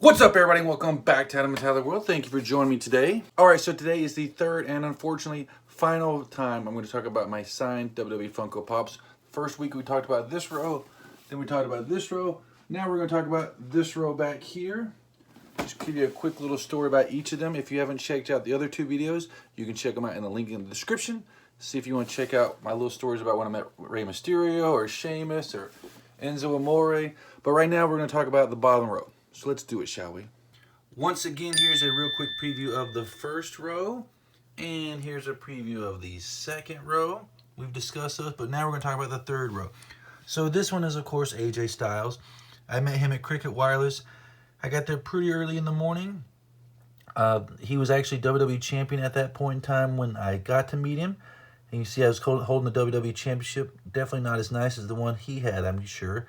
What's up, everybody? Welcome back to Adam and Tyler World. Thank you for joining me today. All right, so today is the third and unfortunately final time I'm going to talk about my signed WWE Funko Pops. First week we talked about this row, then we talked about this row. Now we're going to talk about this row back here. Just give you a quick little story about each of them. If you haven't checked out the other two videos, you can check them out in the link in the description. See if you want to check out my little stories about when I met Rey Mysterio or Sheamus or Enzo Amore. But right now we're going to talk about the bottom row. So let's do it, shall we? Once again, here's a real quick preview of the first row. And here's a preview of the second row. We've discussed those, but now we're going to talk about the third row. So this one is, of course, AJ Styles. I met him at Cricket Wireless. I got there pretty early in the morning. He was actually WWE Champion at that point in time when I got to meet him. And you see I was holding the WWE Championship. Definitely not as nice as the one he had, I'm sure.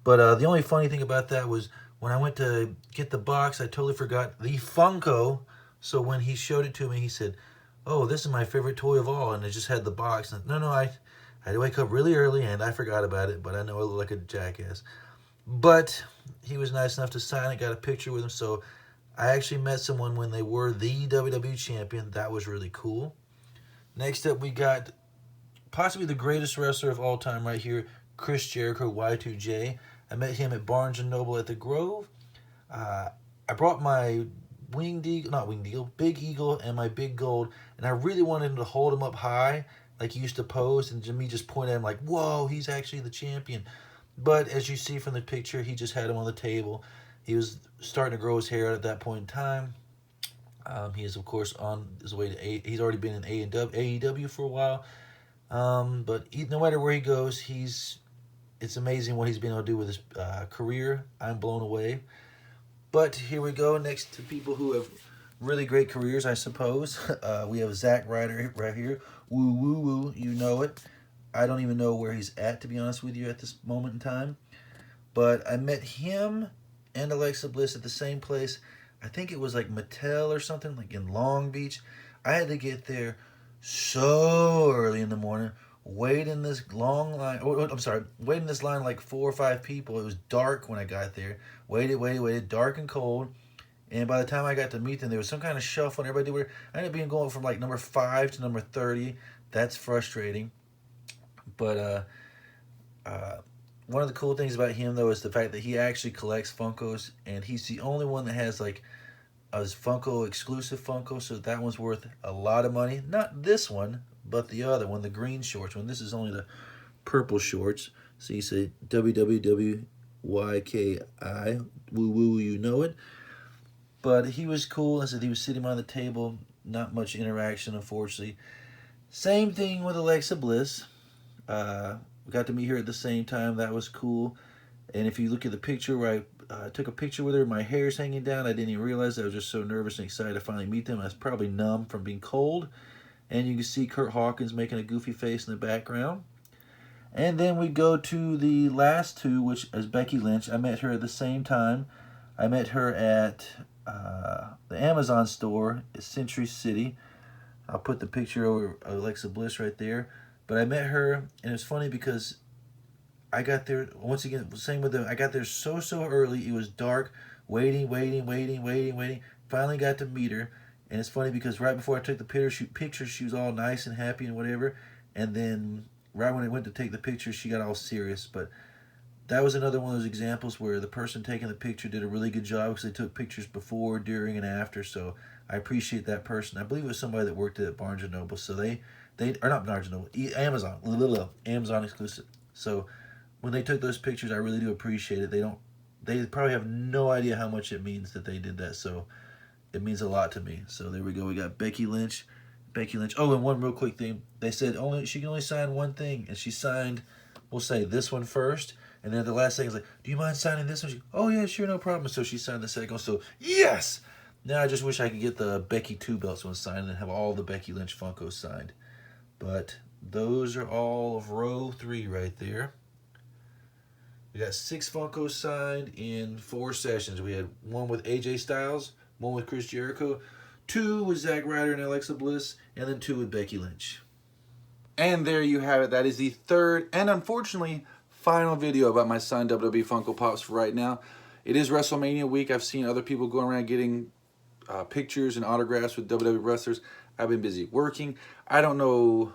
But the only funny thing about that was when I went to get the box, I totally forgot the Funko. So when he showed it to me, he said, "Oh, this is my favorite toy of all." And it just had the box. And no, I had to wake up really early and I forgot about it. But I know I look like a jackass. But he was nice enough to sign it, got a picture with him. So I actually met someone when they were the WWE Champion. That was really cool. Next up, we got possibly the greatest wrestler of all time right here, Chris Jericho, Y2J. I met him at Barnes & Noble at the Grove. I brought my Big Eagle and my Big Gold, and I really wanted him to hold him up high like he used to pose, and me just point at him like, whoa, he's actually the champion. But as you see from the picture, he just had him on the table. He was starting to grow his hair out at that point in time. He is, of course, on his way to he's already been in AEW for a while. But no matter where he goes, it's amazing what he's been able to do with his career. I'm blown away. But here we go. Next to people who have really great careers, I suppose. We have Zack Ryder right here. Woo, woo, woo. You know it. I don't even know where he's at, to be honest with you, at this moment in time. But I met him and Alexa Bliss at the same place. I think it was like Mattel or something, like in Long Beach. I had to get there so early in the morning, wait in this long line. Wait in this line like 4 or 5 people. It was dark when I got there. Waited, dark and cold. And by the time I got to meet them, there was some kind of shuffle and everybody did. I ended up going from like number 5 to number 30. That's frustrating. But one of the cool things about him, though, is the fact that he actually collects Funkos, and he's the only one that has like a Funko exclusive Funko, so that one's worth a lot of money. Not this one, but the other one, the green shorts one. This is only the purple shorts. So you say WWWYKI, woo woo, you know it. But he was cool. I said he was sitting on the table, not much interaction, unfortunately. Same thing with Alexa Bliss. We got to meet her at the same time. That was cool. And if you look at the picture where I took a picture with her, my hair's hanging down. I didn't even realize. I was just so nervous and excited to finally meet them. I was probably numb from being cold. And you can see Kurt Hawkins making a goofy face in the background. And then we go to the last two, which is Becky Lynch. I met her at the same time. I met her at the Amazon store at Century City. I'll put the picture over Alexa Bliss right there. But I met her, and it was funny because I got there, once again, same with them. I got there so early. It was dark, waiting. Finally got to meet her. And it's funny because right before I took the picture, she was all nice and happy and whatever. And then right when I went to take the picture, she got all serious. But that was another one of those examples where the person taking the picture did a really good job because they took pictures before, during, and after. So I appreciate that person. I believe it was somebody that worked at Barnes & Noble. So they are not Barnes & Noble, Amazon exclusive. So when they took those pictures, I really do appreciate it. They probably have no idea how much it means that they did that. So it means a lot to me. So there we go. We got Becky Lynch. Oh, and one real quick thing. They said she can only sign one thing, and she signed, we'll say this one first, and then the last thing is like, do you mind signing this one? Oh yeah, sure, no problem. So she signed the second one. So yes. Now I just wish I could get the Becky 2 belts one signed and have all the Becky Lynch Funkos signed. But those are all of row 3 right there. We got 6 Funkos signed in 4 sessions. We had one with AJ Styles, one with Chris Jericho, 2 with Zack Ryder and Alexa Bliss, and then 2 with Becky Lynch. And there you have it. That is the third and unfortunately final video about my signed WWE Funko Pops for right now. It is WrestleMania week. I've seen other people going around getting pictures and autographs with WWE wrestlers. I've been busy working. I don't know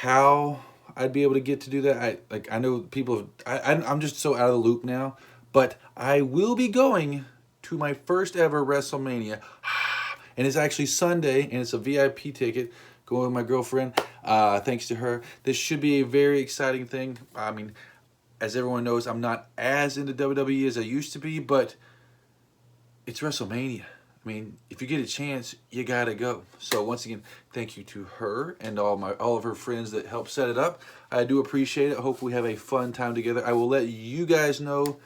how I'd be able to get to do that. I know people. I'm just so out of the loop now. But I will be going to my first ever WrestleMania, and it's actually Sunday, and it's a VIP ticket. Going with my girlfriend. Thanks to her. This should be a very exciting thing. I mean, as everyone knows, I'm not as into WWE as I used to be, but it's WrestleMania. I mean, if you get a chance, you gotta go. So once again, thank you to her and all of her friends that helped set it up. I do appreciate it. Hopefully we have a fun time together. I will let you guys know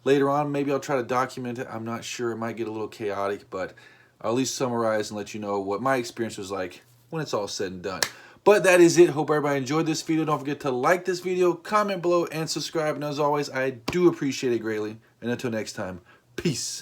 later on. Maybe I'll try to document it. I'm not sure. It might get a little chaotic, but I'll at least summarize and let you know what my experience was like when it's all said and done. But that is it. Hope everybody enjoyed this video. Don't forget to like this video, comment below, and subscribe. And as always, I do appreciate it greatly. And until next time, peace.